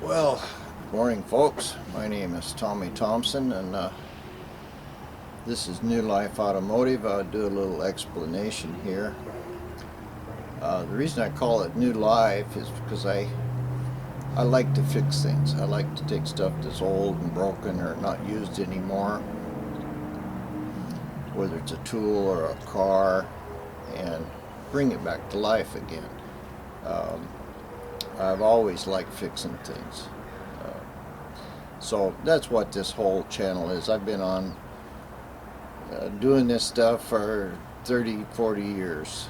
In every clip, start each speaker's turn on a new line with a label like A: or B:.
A: Well, good morning, folks. My name is Tommy Thompson, and this is New Life Automotive. I'll do a little explanation here. The reason I call it New Life is because I like to fix things. I like to take stuff that's old and broken or not used anymore, whether it's a tool or a car, and bring it back to life again. I've always liked fixing things. So that's what this whole channel is. I've been on doing this stuff for 30-40 years.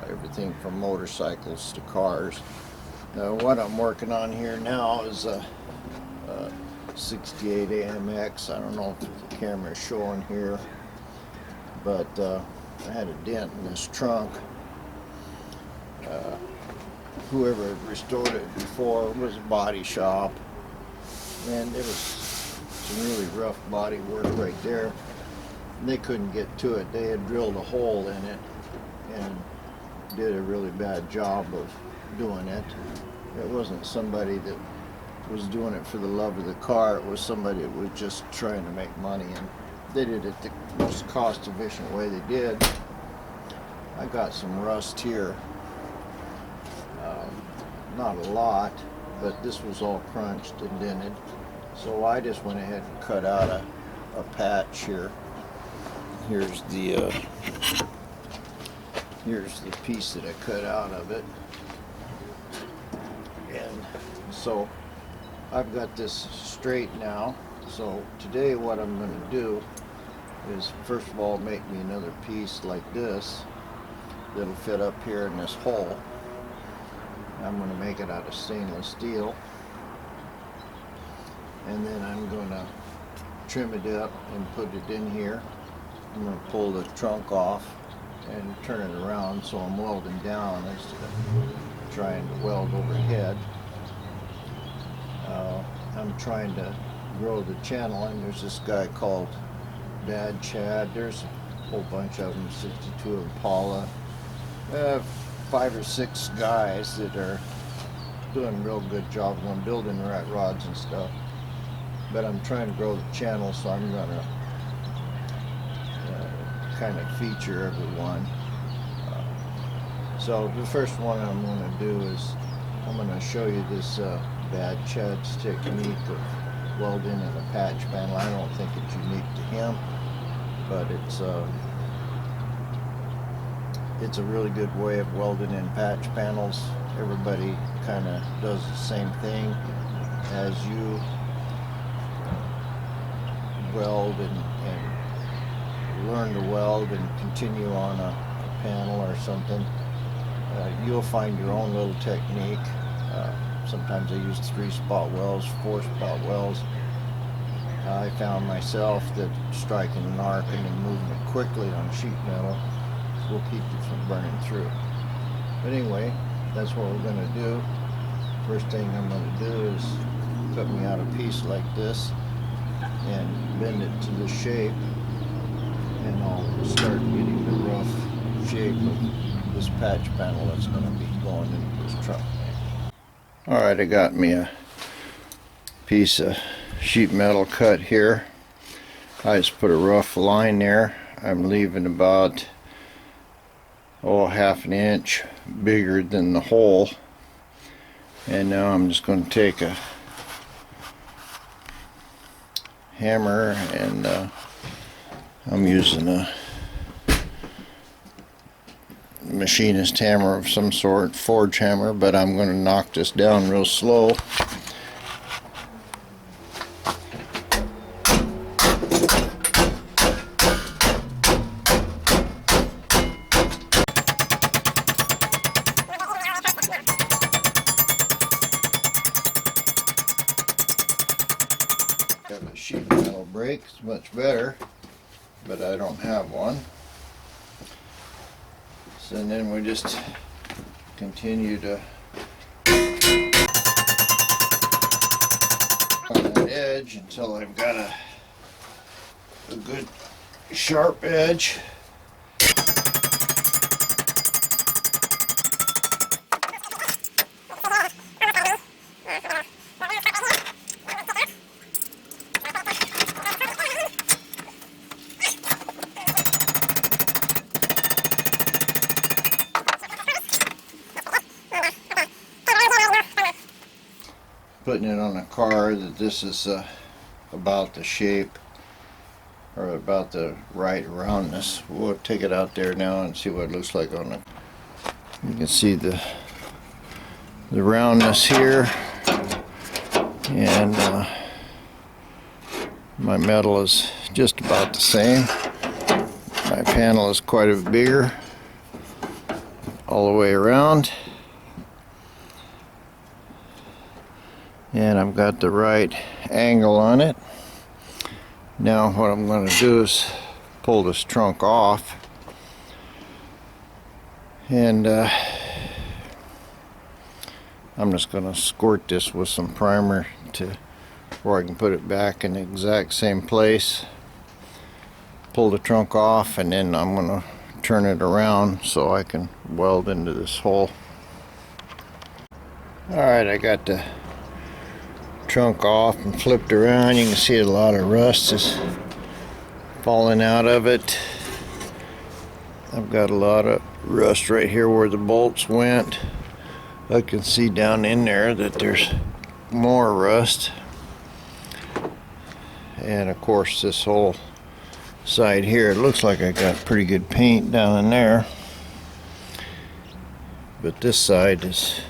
A: Everything from motorcycles to cars. Now what I'm working on here now is a 68 AMX. I don't know if the camera is showing here, but I had a dent in this trunk. Whoever restored it before was a body shop, and it was some really rough body work right there, and they couldn't get to it. They had drilled a hole in it and did a really bad job of doing it. It wasn't somebody that was doing it for the love of the car. It was somebody that was just trying to make money, and they did it the most cost efficient way they did. I got some rust here. Not a lot, but this was all crunched and dented, so I just went ahead and cut out a patch here. Here's the piece that I cut out of it, and so I've got this straight now. So today what I'm going to do is, first of all, make me another piece like this that'll fit up here in this hole. I'm going to make it out of stainless steel, and then I'm going to trim it up and put it in here. I'm going to pull the trunk off and turn it around so I'm welding down instead of trying to weld overhead. I'm trying to grow the channel, and there's this guy called Dad Chad. There's a whole bunch of them, 62 Impala. 5 or 6 guys that are doing a real good job on building the rat rods and stuff, but I'm trying to grow the channel, so I'm going to kind of feature everyone. So the first one I'm going to do is I'm going to show you this Dad Chad's technique of welding in a patch panel. I don't think it's unique to him, but it's a really good way of welding in patch panels. Everybody kind of does the same thing as you weld and learn to weld and continue on a panel or something. You'll find your own little technique. Sometimes I use 3-spot welds, 4-spot welds. I found myself that striking an arc and then moving it quickly on sheet metal will keep you from burning through. But anyway, that's what we're going to do. First thing I'm going to do is cut me out a piece like this and bend it to the shape, and I'll start getting the rough shape of this patch panel that's going to be going into this truck. Alright, I got me a piece of sheet metal cut here. I just put a rough line there. I'm leaving about half an inch bigger than the hole, and now I'm just going to take a hammer, and I'm using a machinist hammer of some sort, forge hammer, but I'm going to knock this down real slow. Got a sheet metal brake, it's much better, but I don't have one. So then we just continue to on that edge until I've got a good sharp edge. putting it on a car that this is about the shape or about the right roundness. We'll take it out there now and see what it looks like on it. You can see the roundness here, and my metal is just about the same. My panel is quite a bit bigger all the way around, and I've got the right angle on it. Now what I'm going to do is pull this trunk off, and I'm just going to squirt this with some primer where I can put it back in the exact same place. Pull the trunk off, and then I'm going to turn it around so I can weld into this hole. Alright, I got the trunk off and flipped around. You can see a lot of rust is falling out of it. I've got a lot of rust right here where the bolts went. I can see down in there that there's more rust, and of course this whole side here, it looks like I got pretty good paint down in there, but this side is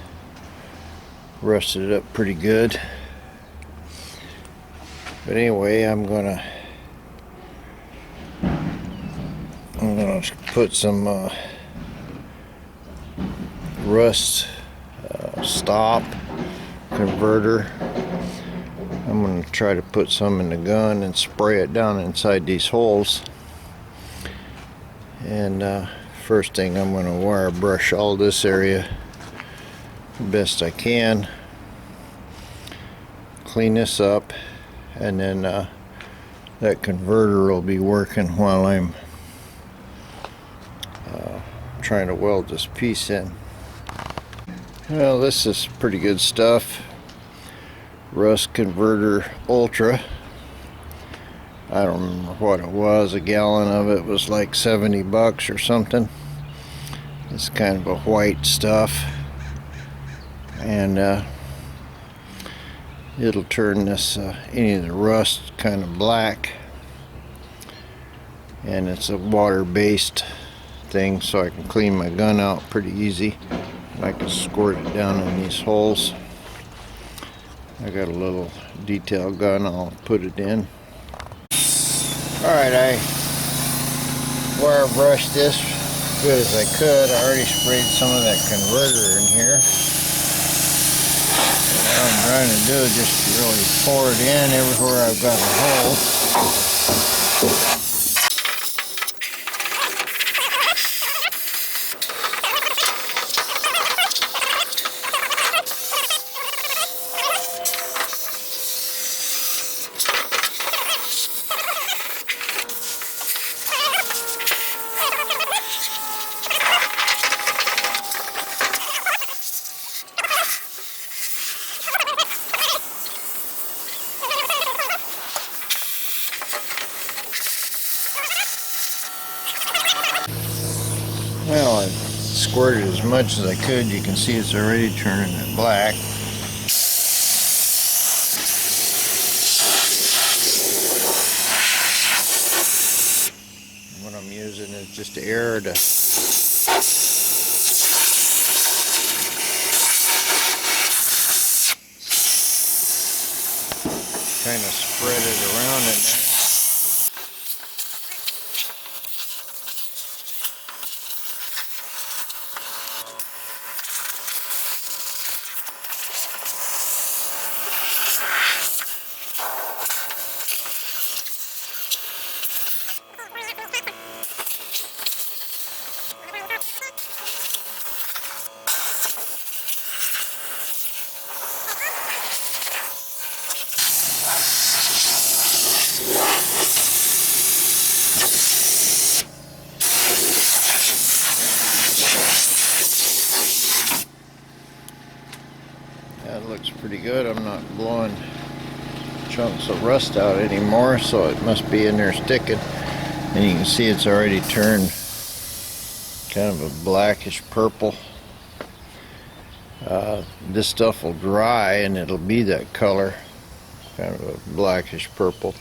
A: rusted up pretty good. But anyway, I'm gonna put some rust stop converter. I'm going to try to put some in the gun and spray it down inside these holes. And first thing, I'm going to wire brush all this area the best I can, clean this up, and then that converter will be working while I'm trying to weld this piece in. Well, this is pretty good stuff. Rust Converter Ultra. I don't remember what it was. A gallon of it was like 70 bucks or something. It's kind of a white stuff, and it'll turn this any of the rust kind of black. And it's a water-based thing, so I can clean my gun out pretty easy. I can squirt it down in these holes. I got a little detail gun, I'll put it in. Alright, I wire brushed this as good as I could. I already sprayed some of that converter in here. And what I'm trying to do is just really pour it in everywhere I've got a hole. Well, I squirted as much as I could. You can see it's already turning it black. What I'm using is just air to kind of spread it around in there. That looks pretty good. I'm not blowing chunks of rust out anymore, so it must be in there sticking. And you can see it's already turned kind of a blackish purple. This stuff will dry and it'll be that color, kind of a blackish purple.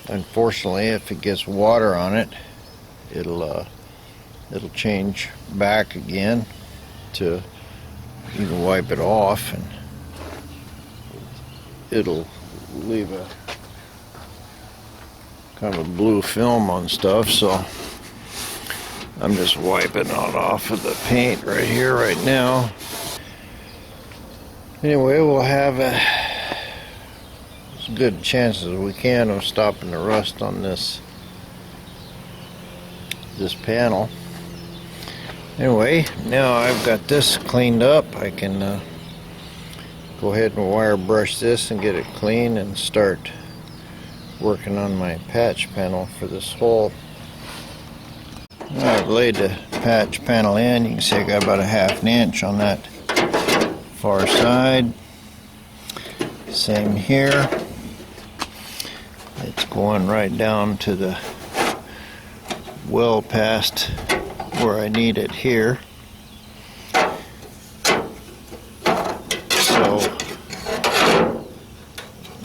A: Unfortunately, if it gets water on it, it'll change back again. To you can wipe it off and it'll leave a kind of a blue film on stuff. So I'm just wiping it off of the paint right here right now. Anyway, we'll have as good chances as we can of stopping the rust on this panel. Anyway, now I've got this cleaned up, I can go ahead and wire brush this and get it clean and start working on my patch panel for this hole. I've laid the patch panel in. You can see I got about a ½ inch on that far side. Same here. It's going right down to the well past where I need it here. So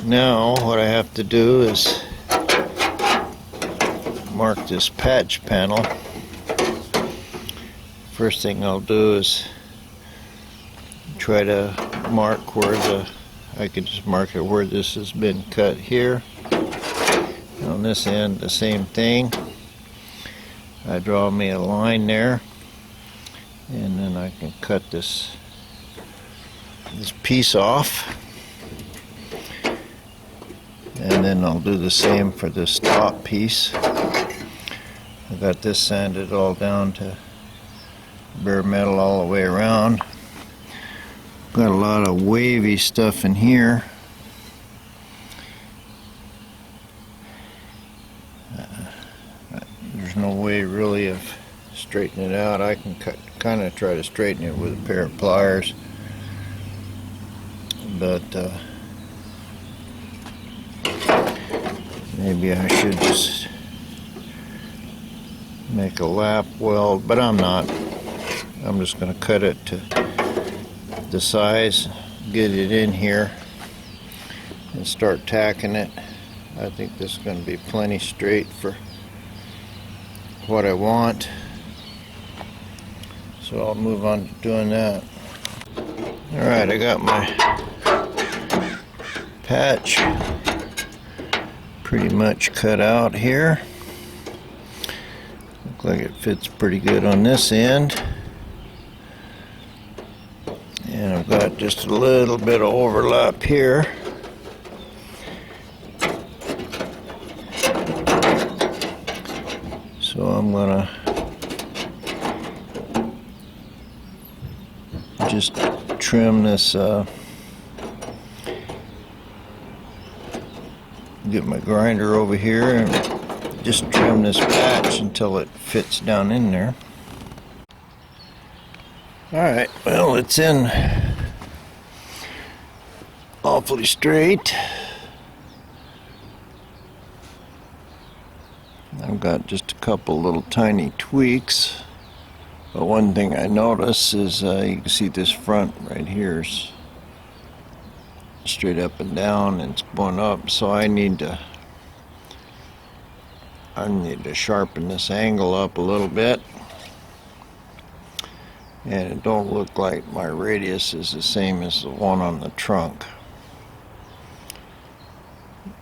A: now what I have to do is mark this patch panel. First thing I'll do is try to mark where I can just mark it where this has been cut here. On this end, the same thing. I draw me a line there, and then I can cut this piece off, and then I'll do the same for this top piece. I got this sanded all down to bare metal all the way around. Got a lot of wavy stuff in here. There's no way really of straightening it out. I can kind of try to straighten it with a pair of pliers, but maybe I should just make a lap weld, but I'm not. I'm just going to cut it to the size, get it in here, and start tacking it. I think this is going to be plenty straight for what I want, so I'll move on to doing that. Alright, I got my patch pretty much cut out here. Looks like it fits pretty good on this end, and I've got just a little bit of overlap here. So I'm gonna just trim this, get my grinder over here and just trim this patch until it fits down in there. Alright, well, it's in awfully straight. I've got just a couple little tiny tweaks, but one thing I notice is you can see this front right here is straight up and down, and it's going up, so I need to sharpen this angle up a little bit, and it don't look like my radius is the same as the one on the trunk.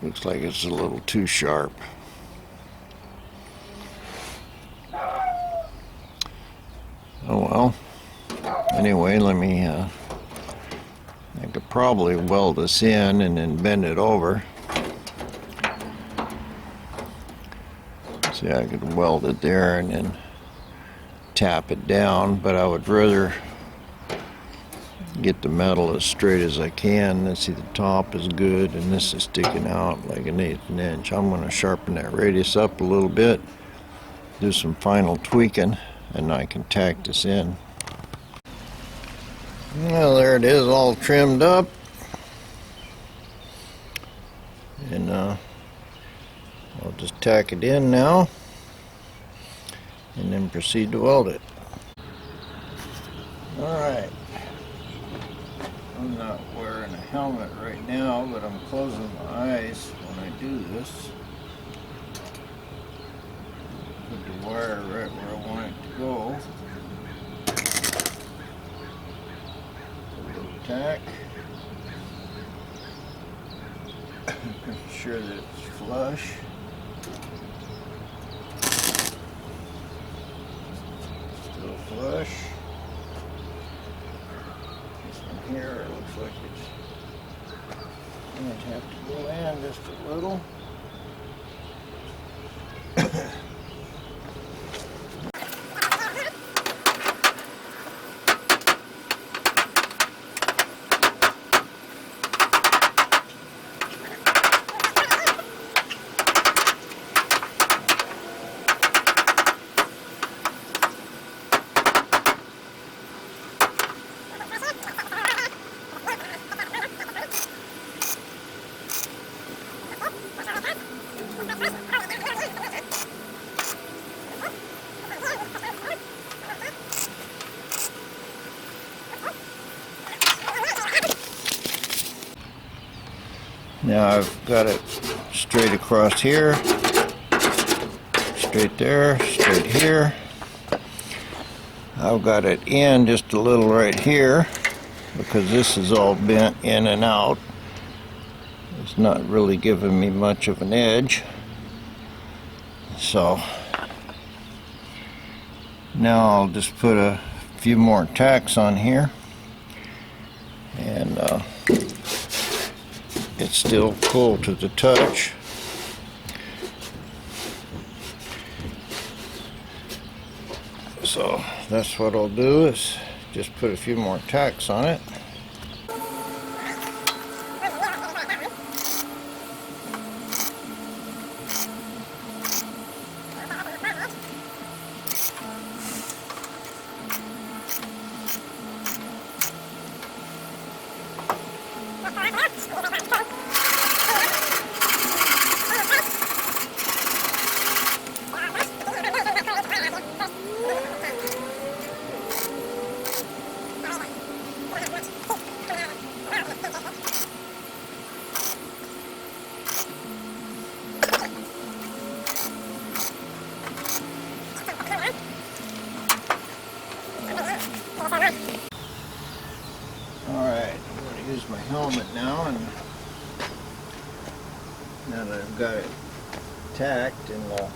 A: Looks like it's a little too sharp. Oh well. Anyway, let me I could probably weld this in and then bend it over. See, I could weld it there and then tap it down, but I would rather get the metal as straight as I can. Let's see, the top is good and this is sticking out like an 1/8 inch. I'm going to sharpen that radius up a little bit, do some final tweaking, and I can tack this in. Well, there it is, all trimmed up, and I'll just tack it in now and then proceed to weld it. Alright, I'm not wearing a helmet right now, but I'm closing my eyes when I do this. Put the wire right where I want it to go. A little tack. Make sure that it's flush. Still flush. This one here, it looks like it's might have to go in just a little. Now I've got it straight across here, straight there, straight here. I've got it in just a little right here because this is all bent in and out. It's not really giving me much of an edge. So now I'll just put a few more tacks on here, and it's still cool to the touch. So that's what I'll do, is just put a few more tacks on it. Alright, I'm going to use my helmet now, and now that I've got it tacked, and we'll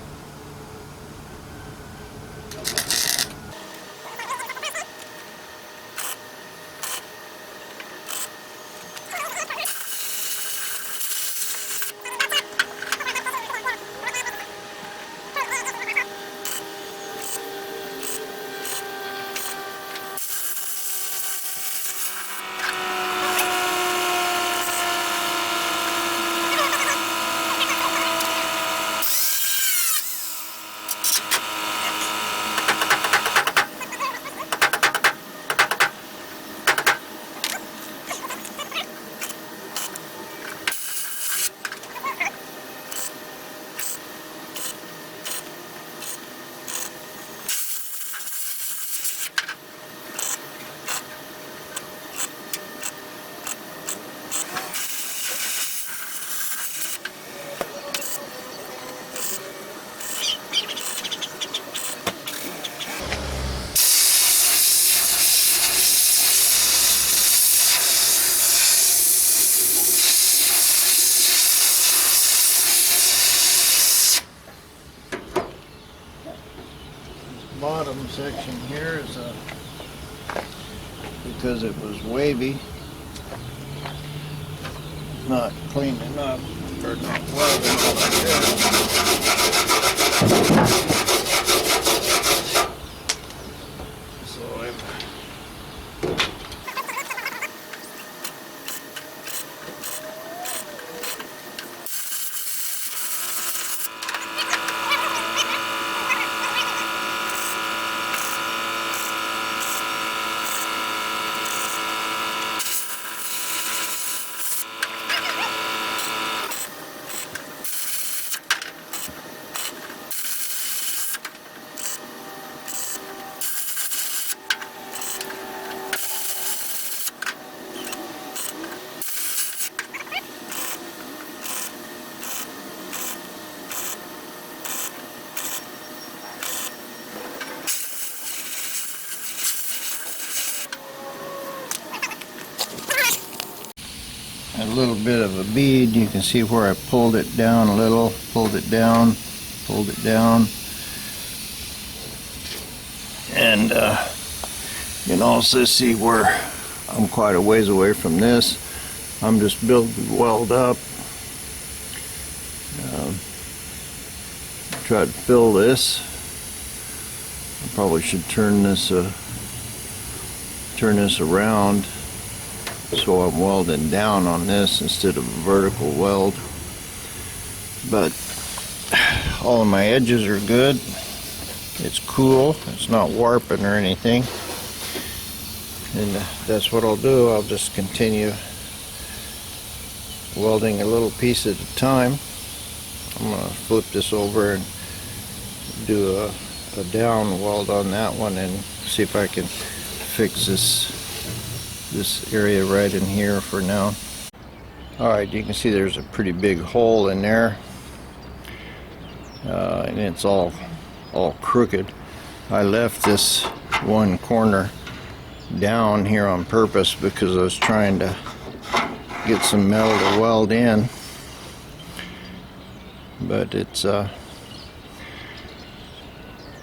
A: bottom section here is because it was wavy, not clean enough, or not well enough like that. So a little bit of a bead. You can see where I pulled it down a little, pulled it down, and you can also see where I'm quite a ways away from this. I'm just building the weld up. Try to fill this. I probably should turn this around so I'm welding down on this instead of a vertical weld. But all of my edges are good. It's cool. It's not warping or anything. And that's what I'll do. I'll just continue welding a little piece at a time. I'm going to flip this over and do a down weld on that one and see if I can fix this area right in here for now. Alright, you can see there's a pretty big hole in there, and it's all crooked. I left this one corner down here on purpose because I was trying to get some metal to weld in, but it's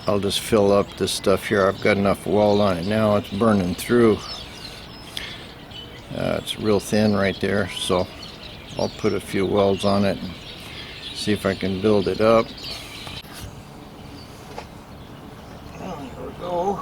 A: I'll just fill up this stuff here. I've got enough weld on it now. It's burning through. It's real thin right there, so I'll put a few welds on it and see if I can build it up. There we go.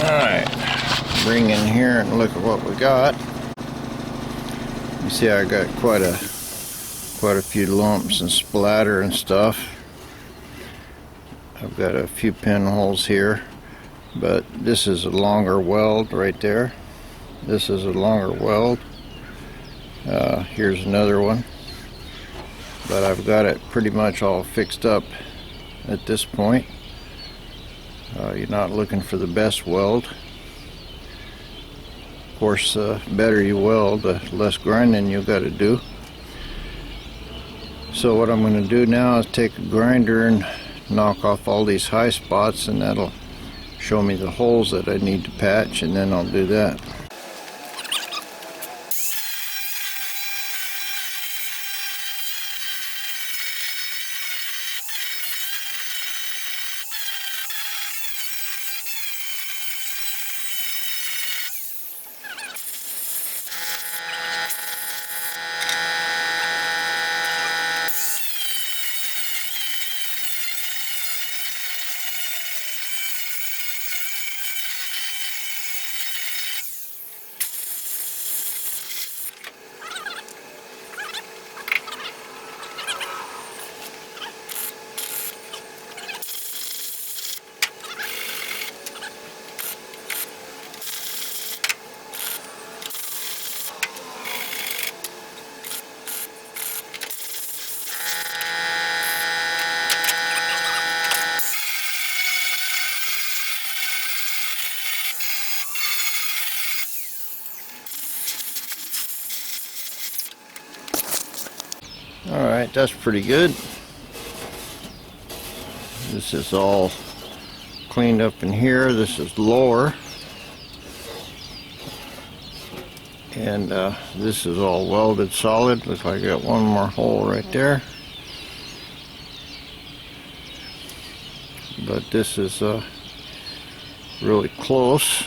A: Alright, bring in here and look at what we got. You see I got quite a few lumps and splatter and stuff. I've got a few pinholes here, but this is a longer weld right there. This is a longer weld. Here's another one, but I've got it pretty much all fixed up at this point. You're not looking for the best weld. Of course, the better you weld, the less grinding you got to do. So what I'm going to do now is take a grinder and knock off all these high spots, and that'll show me the holes that I need to patch, and then I'll do that. Alright, that's pretty good. This is all cleaned up in here. This is lower. And this is all welded solid. Looks like I got one more hole right there. But this is really close.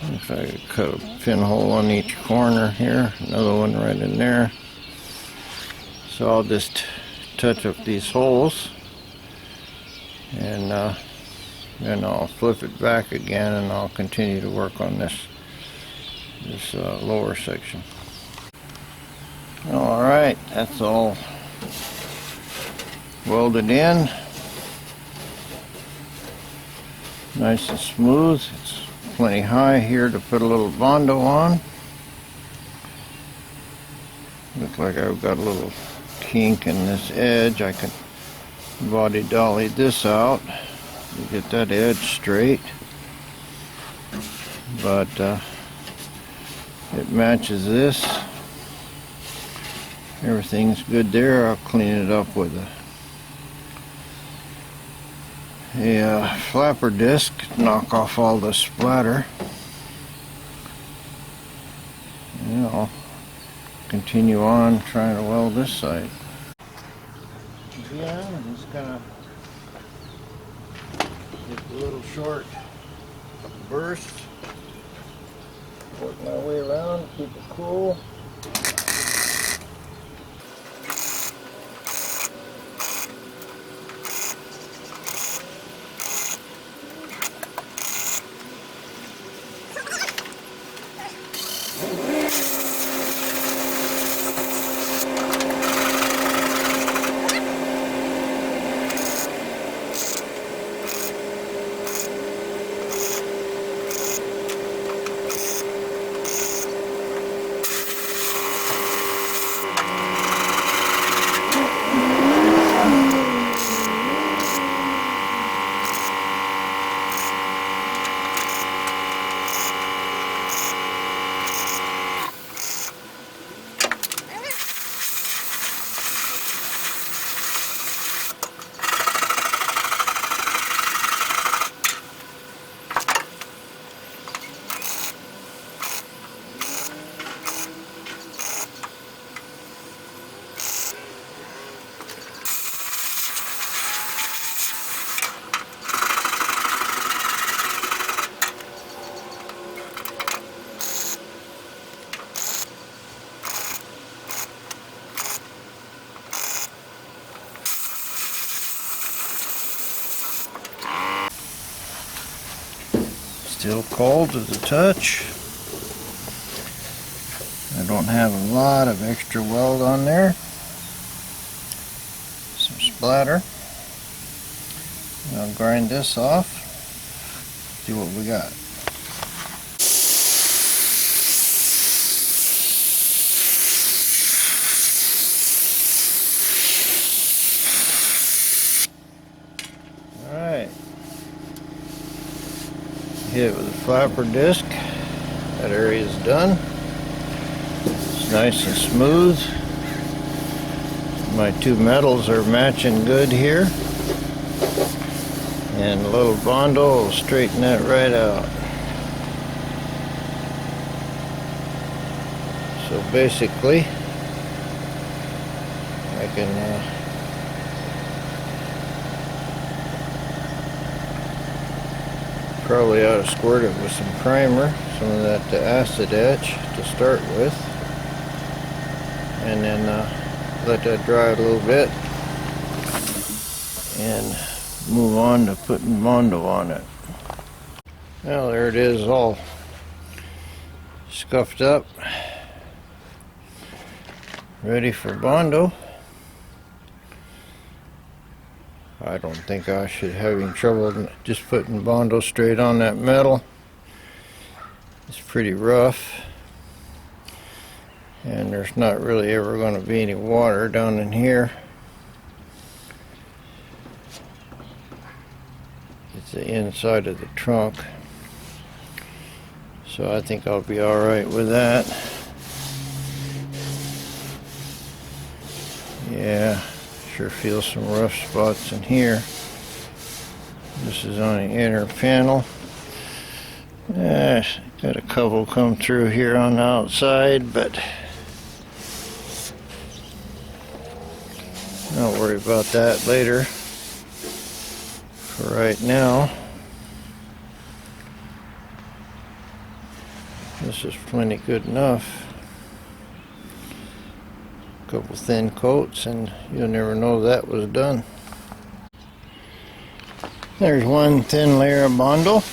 A: Looks like I cut a pinhole on each corner here. Another one right in there. So I'll just touch up these holes, and then I'll flip it back again, and I'll continue to work on this lower section. All right, that's all welded in, nice and smooth. It's plenty high here to put a little Bondo on. Looks like I've got a little kink in this edge. I can body dolly this out to get that edge straight, but it matches this. Everything's good there. I'll clean it up with a flapper disc, knock off all the splatter, and I'll continue on trying to weld this side. Again, I'm just gonna get a little short burst, work my way around, keep it cool. Still cold to the touch. I don't have a lot of extra weld on there. Some splatter. I'll grind this off. See what we got. Alright. Hit it with a flapper disc. That area is done. It's nice and smooth. My two metals are matching good here. And a little Bondo will straighten that right out. So basically, I can probably ought to squirt it with some primer, some of that acid etch to start with, and then let that dry a little bit and move on to putting Bondo on it. Well, there it is, all scuffed up, ready for Bondo. I don't think I should have any trouble just putting Bondo straight on that metal. It's pretty rough, and there's not really ever going to be any water down in here. It's the inside of the trunk, so I think I'll be alright with that. Yeah, sure feel some rough spots in here. This is on the inner panel. Got a couple come through here on the outside, but don't worry about that later. For right now, this is plenty good enough. A couple thin coats and you'll never know that was done. There's one thin layer of Bondo.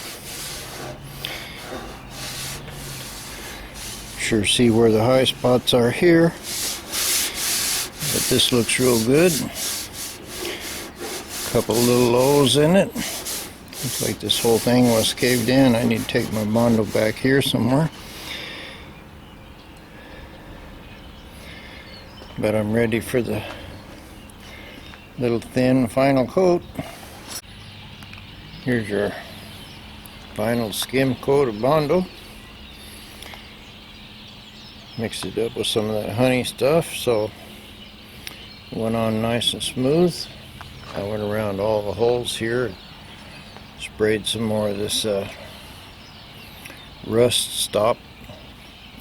A: Sure see where the high spots are here, but this looks real good. Couple little lows in it. Looks like this whole thing was caved in. I need to take my Bondo back here somewhere. But I'm ready for the little thin final coat. Here's your final skim coat of Bondo. Mixed it up with some of that honey stuff, so it went on nice and smooth. I went around all the holes here, sprayed some more of this rust stop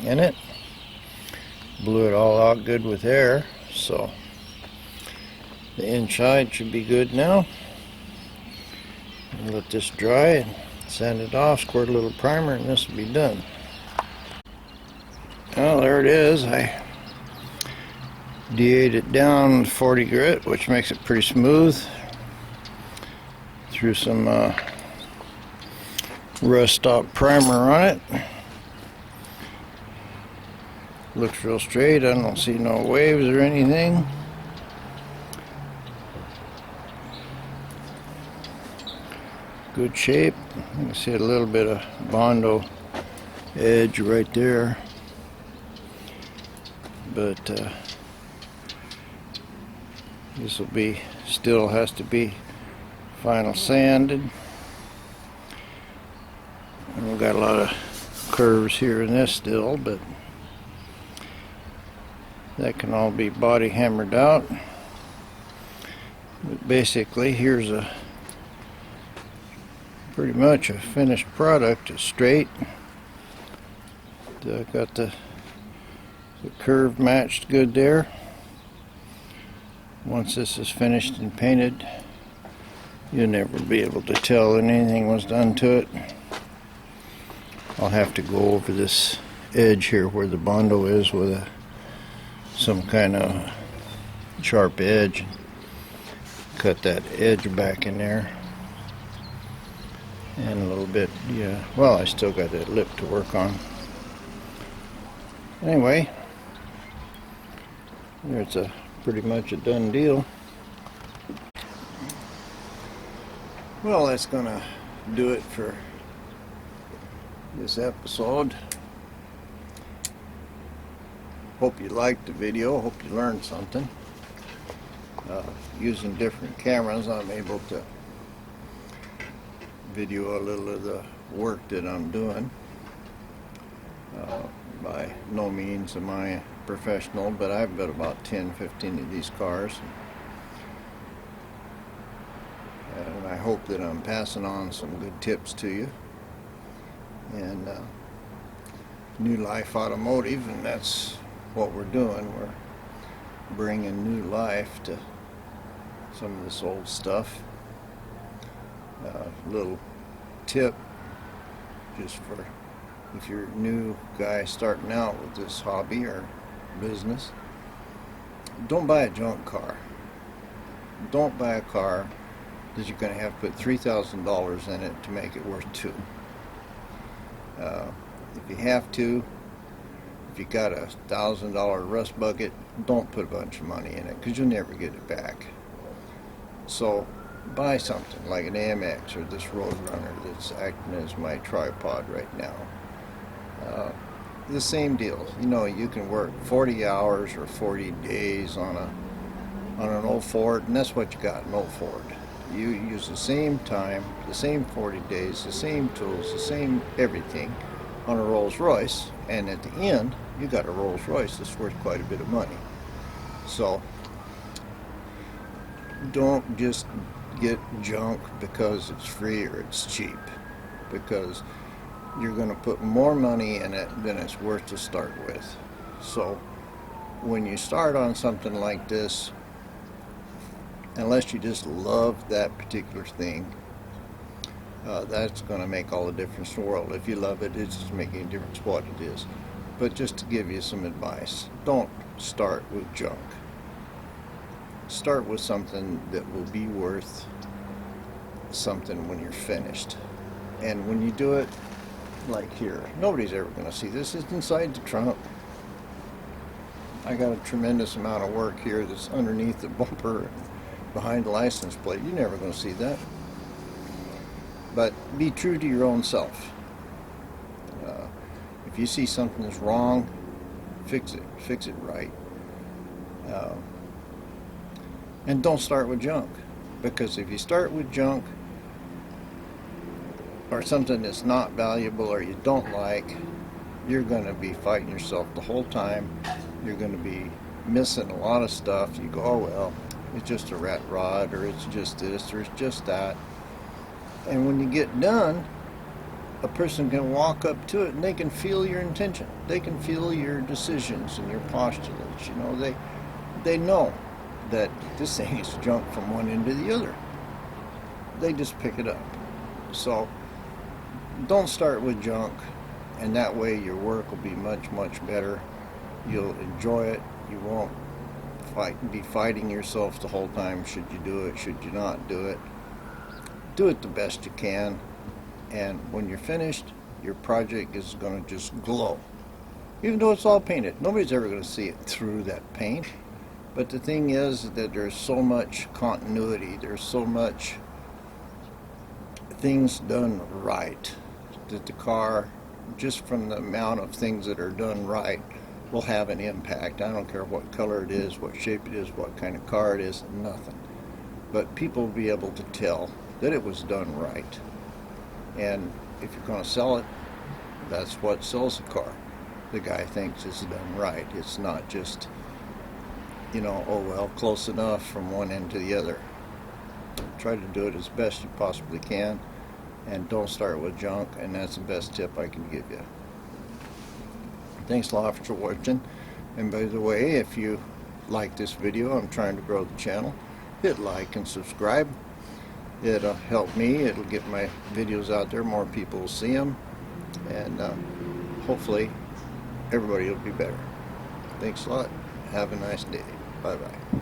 A: in it, blew it all out good with air, so the inside should be good now. Let this dry and sand it off, squirt a little primer, and this will be done. Well, there it is. I DA'd it down with 40 grit, which makes it pretty smooth. Threw some rust stop primer on it. Looks real straight. I don't see no waves or anything. Good shape. You can see a little bit of Bondo edge right there. But this will be, still has to be final sanded. And we've got a lot of curves here in this still, but that can all be body hammered out. But basically, here's a pretty much a finished product. It's straight. I got the curve matched good there. Once this is finished and painted, you'll never be able to tell that anything was done to it. I'll have to go over this edge here where the Bondo is with some kind of sharp edge. Cut that edge back in there. And a little bit, yeah, well, I still got that lip to work on. Anyway, there's pretty much a done deal. Well, that's gonna do it for this episode. Hope you liked the video. Hope you learned something. Using different cameras, I'm able to video a little of the work that I'm doing. By no means am I professional, but I've got about 10-15 of these cars. And I hope that I'm passing on some good tips to you. And New Life Automotive, and that's what we're doing. We're bringing new life to some of this old stuff. Little tip just for if you're a new guy starting out with this hobby or business: don't buy a junk car. Don't buy a car that you're going to have to put $3,000 in it to make it worth $2,000. If you have to, if you got a $1,000 rust bucket, don't put a bunch of money in it, because you'll never get it back. So buy something like an AMX or this Roadrunner that's acting as my tripod right now. The same deal. You know, you can work 40 hours or 40 days on an old Ford, and that's what you got, an old Ford. You use the same time, the same 40 days, the same tools, the same everything on a Rolls Royce, and at the end you got a Rolls Royce that's worth quite a bit of money. So don't just get junk because it's free or it's cheap, because you're going to put more money in it than it's worth to start with. So when you start on something like this, unless you just love that particular thing, that's going to make all the difference in the world. If you love it, it's just making a difference what it is. But just to give you some advice, don't start with junk. Start with something that will be worth something when you're finished. And when you do it, like here, nobody's ever going to see this. It's inside the trunk. I got a tremendous amount of work here that's underneath the bumper, behind the license plate. You're never going to see that. But be true to your own self. If you see something that's wrong, fix it right. And don't start with junk, because if you start with junk or something that's not valuable or you don't like, you're going to be fighting yourself the whole time. You're going to be missing a lot of stuff. You go, oh well, it's just a rat rod, or it's just this, or it's just that. And when you get done, a person can walk up to it and they can feel your intention. They can feel your decisions and your postulates. You know, they know that this thing is junk from one end to the other. They just pick it up. So don't start with junk, and that way your work will be much, much better. You'll enjoy it. You won't be fighting yourself the whole time. Should you do it? Should you not do it? Do it the best you can, and when you're finished, your project is going to just glow. Even though it's all painted, nobody's ever going to see it through that paint. But the thing is that there's so much continuity, there's so much things done right, that the car, just from the amount of things that are done right, will have an impact. I don't care what color it is, what shape it is, what kind of car it is, nothing. But people will be able to tell that it was done right. And if you're going to sell it, that's what sells the car. The guy thinks it's done right. It's not just, you know, oh well, close enough from one end to the other. Try to do it as best you possibly can, and don't start with junk, and that's the best tip I can give you. Thanks a lot for watching. And by the way, if you like this video, I'm trying to grow the channel, hit like and subscribe. It'll help me. It'll get my videos out there. More people will see them, and hopefully everybody will be better. Thanks a lot. Have a nice day. Bye-bye.